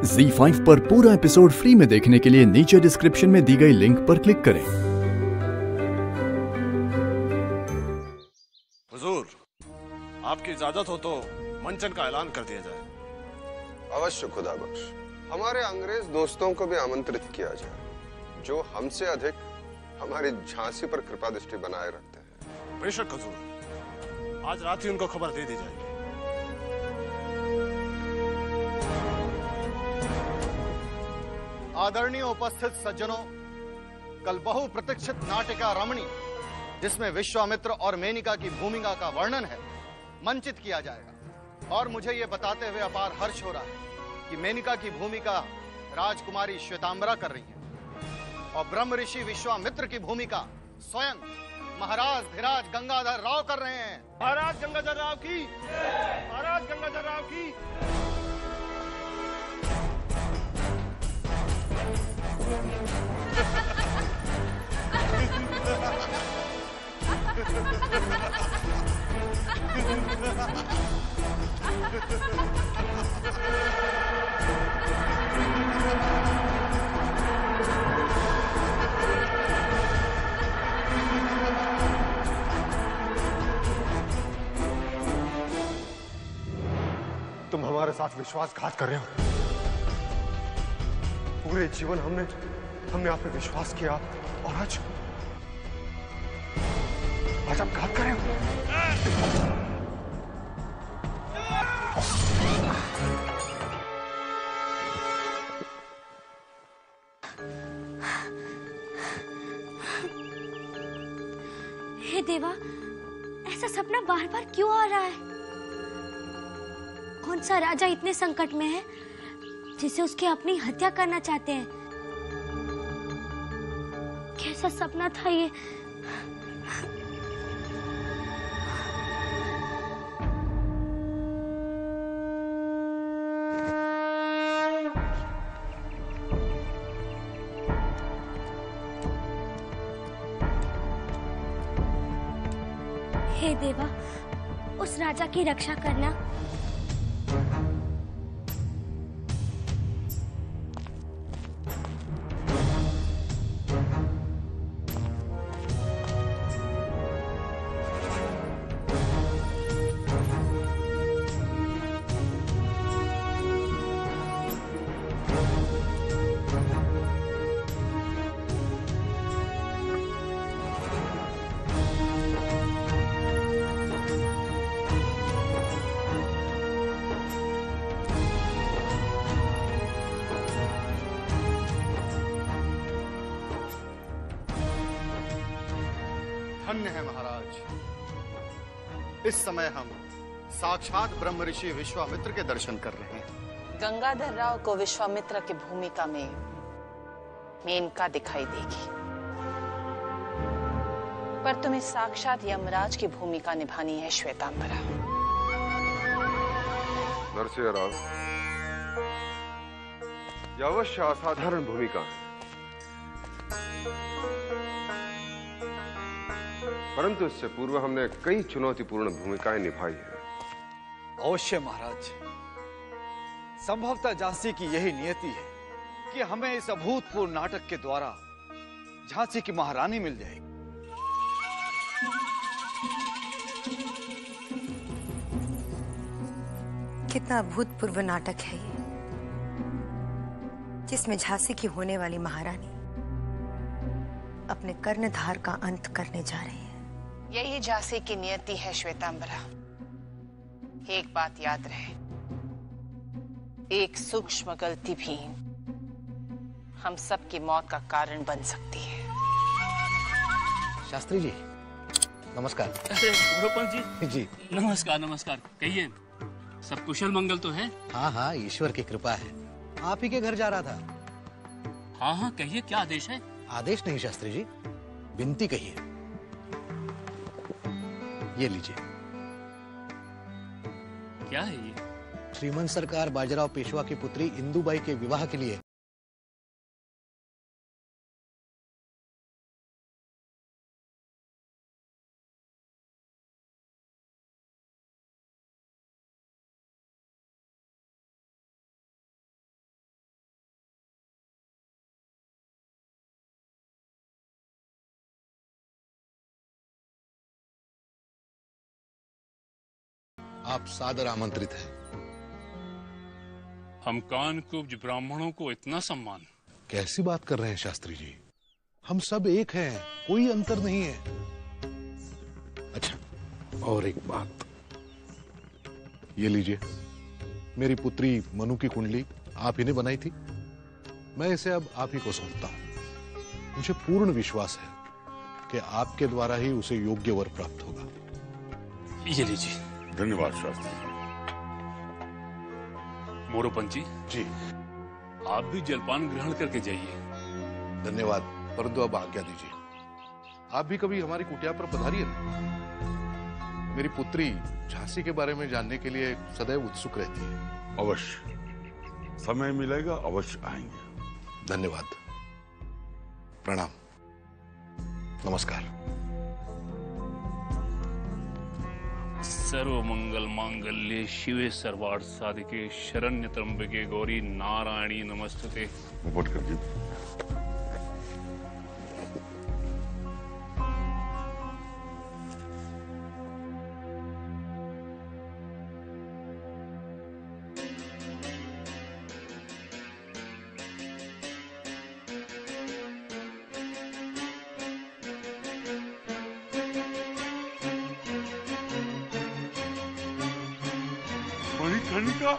ZEE5 पर पूरा episode free में देखने के लिए नीचे डिस्क्रिप्शन में दी गई लिंक पर क्लिक करें। हुजूर, आपकी इजाजत हो तो मंचन का ऐलान कर दिया जाए। अवश्य खुदा बख्श। हमारे अंग्रेज दोस्तों को भी आमंत्रित किया जाए, जो हमसे अधिक हमारी झांसी पर कृपा दृष्टि बनाए रखते हैं। बेशक हुजूर, आज रात ही उनको खबर दे दी जाएगी। आदरणीय उपस्थित सज्जनों, कल बहुप्रतीक्षित नाटिका रमणी, जिसमें विश्वामित्र और मेनका की भूमिका का वर्णन है, मंचित किया जाएगा। और मुझे यह बताते हुए अपार हर्ष हो रहा है कि मेनका की भूमिका राजकुमारी श्वेतांबरा कर रही है और ब्रह्म ऋषि विश्वामित्र की भूमिका स्वयं महाराज धीराज गंगाधर राव कर रहे हैं। महाराज गंगाधर राव की, महाराज गंगाधर राव की। तुम हमारे साथ विश्वासघात कर रहे हो। पूरे जीवन हमने आप पे विश्वास किया और आज आप घात कर रहे हो। हे देवा, ऐसा सपना बार बार क्यों आ रहा है? कौन सा राजा इतने संकट में है जिसे उसके अपनी हत्या करना चाहते हैं? कैसा सपना था ये? हे देवा, उस राजा की रक्षा करना। धन्य है महाराज, इस समय हम साक्षात ब्रह्म ऋषि विश्वामित्र के दर्शन कर रहे हैं। गंगाधर राव को विश्वामित्र की भूमिका में मेनका दिखाई देगी, पर तुम्हें साक्षात यमराज की भूमिका निभानी है श्वेतांबरा। नरसिंह राव, यह अवश्य असाधारण भूमिका है, परंतु इससे पूर्व हमने कई चुनौतीपूर्ण भूमिकाएं निभाई है। अवश्य महाराज, संभवतः झांसी की यही नियति है कि हमें इस अभूतपूर्व नाटक के द्वारा झांसी की महारानी मिल जाएगी। कितना अभूतपूर्व नाटक है ये, जिसमें झांसी की होने वाली महारानी अपने कर्णधार का अंत करने जा रही है। यही झांसी की नियति है श्वेतांबरा। एक बात याद रहे, एक सूक्ष्म गलती भी हम सबकी मौत का कारण बन सकती है। शास्त्री जी नमस्कार। अरे गोपल जी नमस्कार नमस्कार। कहिए, सब कुशल मंगल तो है? हाँ हाँ, ईश्वर की कृपा है। आप ही के घर जा रहा था। हाँ हाँ, कहिए, क्या आदेश है? आदेश नहीं शास्त्री जी, विनती कहिए। ये लीजिए। क्या है ये? श्रीमंत सरकार बाजीराव पेशवा की पुत्री इंदुबाई के विवाह के लिए आप सादर आमंत्रित हैं। हम कानकुब्ज ब्राह्मणों को इतना सम्मान? कैसी बात कर रहे हैं शास्त्री जी? हम सब एक हैं, कोई अंतर नहीं है। अच्छा, और एक बात, ये लीजिए, मेरी पुत्री मनु की कुंडली आप ही ने बनाई थी। मैं इसे अब आप ही को सौंपता हूं। मुझे पूर्ण विश्वास है कि आपके द्वारा ही उसे योग्य वर प्राप्त होगा। ये लीजिए। धन्यवाद शास्त्री। मोरोपंत जी, आप भी जलपान ग्रहण करके जाइए। धन्यवाद, परंतु अब आज्ञा दीजिए। आप भी कभी हमारी कुटिया पर पधारिए ना। मेरी पुत्री झांसी के बारे में जानने के लिए सदैव उत्सुक रहती है। अवश्य, समय मिलेगा अवश्य आएंगे। धन्यवाद, प्रणाम, नमस्कार। सर्वमंगल मांगल्ये शिवे सर्वार्थ साधिके शरण्य त्र्यंबके गौरी नारायणी नमस्तुते। भटकर जी, मणिकर्णिका,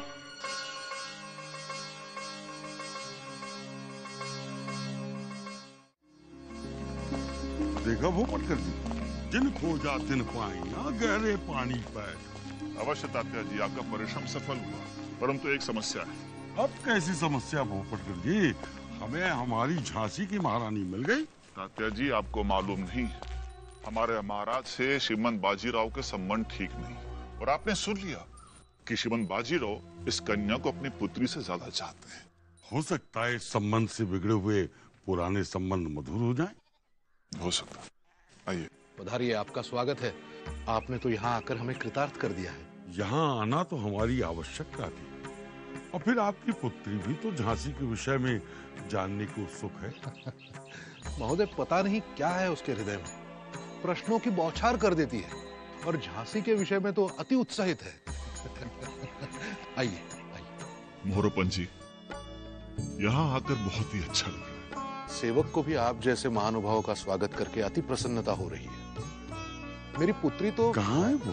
देखा भूपटकर जी, जिन खोजा तिन पाइया गहरे पानी पर। अवश्य तात्या जी, आपका परिश्रम सफल हुआ, परंतु एक समस्या है। अब कैसी समस्या भूपटकर जी? हमें हमारी झांसी की महारानी मिल गई। तात्या जी, आपको मालूम नहीं, हमारे महाराज से श्रीमंत बाजीराव के संबंध ठीक नहीं, और आपने सुन लिया कि श्रीमंत बाजीराव इस कन्या को अपनी पुत्री से ज्यादा चाहते हैं। हो सकता है इस संबंध से बिगड़े हुए पुराने संबंध मधुर हो जाएं। हो सकता है। आइए। पधारिए, आपका स्वागत है। आपने तो यहाँ आकर हमें कृतार्थ कर दिया है। यहाँ आना तो हमारी आवश्यकता थी, और फिर आपकी पुत्री भी तो झांसी के विषय में जानने को उत्सुक है। महोदय, पता नहीं क्या है उसके हृदय में, प्रश्नों की बौछार कर देती है, और झांसी के विषय में तो अति उत्साहित है। आइए आइए। मोरोपंत जी, यहाँ आकर बहुत ही अच्छा लगा। सेवक को भी आप जैसे महानुभाव का स्वागत करके अति प्रसन्नता हो रही है। मेरी पुत्री तो कहाँ है वो?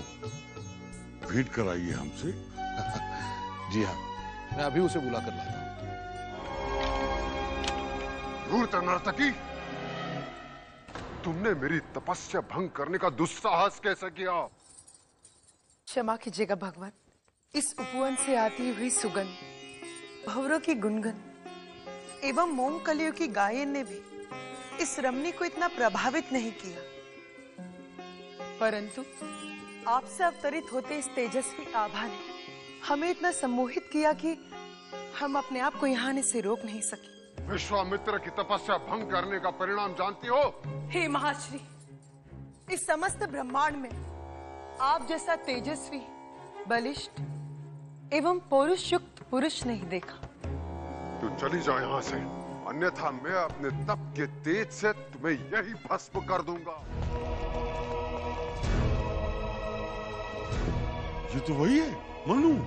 भेंट कराइए हमसे। जी हाँ, मैं अभी उसे बुला कर लाता हूँ। धूर्त नर्तकी, तुमने मेरी तपस्या भंग करने का दुस्साहस कैसे किया? क्षमा कीजिएगा भगवान, इस उपवन से आती हुई सुगंध, भंवरों की गुनगुन एवं मोम कलियों की गायन ने भी इस रमणी को इतना प्रभावित नहीं किया, परंतु आपसे अवतरित होते इस तेजस्वी आभा ने हमें इतना सम्मोहित किया कि हम अपने आप को यहाँ आने से रोक नहीं सके। विश्वामित्र की तपस्या भंग करने का परिणाम जानती हो? हे महाश्री, इस समस्त ब्रह्मांड में आप जैसा तेजस्वी, बलिष्ठ एवं पौरुषयुक्त पुरुष नहीं देखा। तू चली जाओ यहाँ से, अन्यथा मैं अपने तप के तेज से तुम्हें यही भस्म कर दूंगा। ये तो वही है, मनु।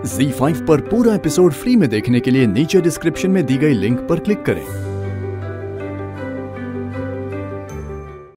ZEE5 पर पूरा एपिसोड फ्री में देखने के लिए नीचे डिस्क्रिप्शन में दी गई लिंक पर क्लिक करें।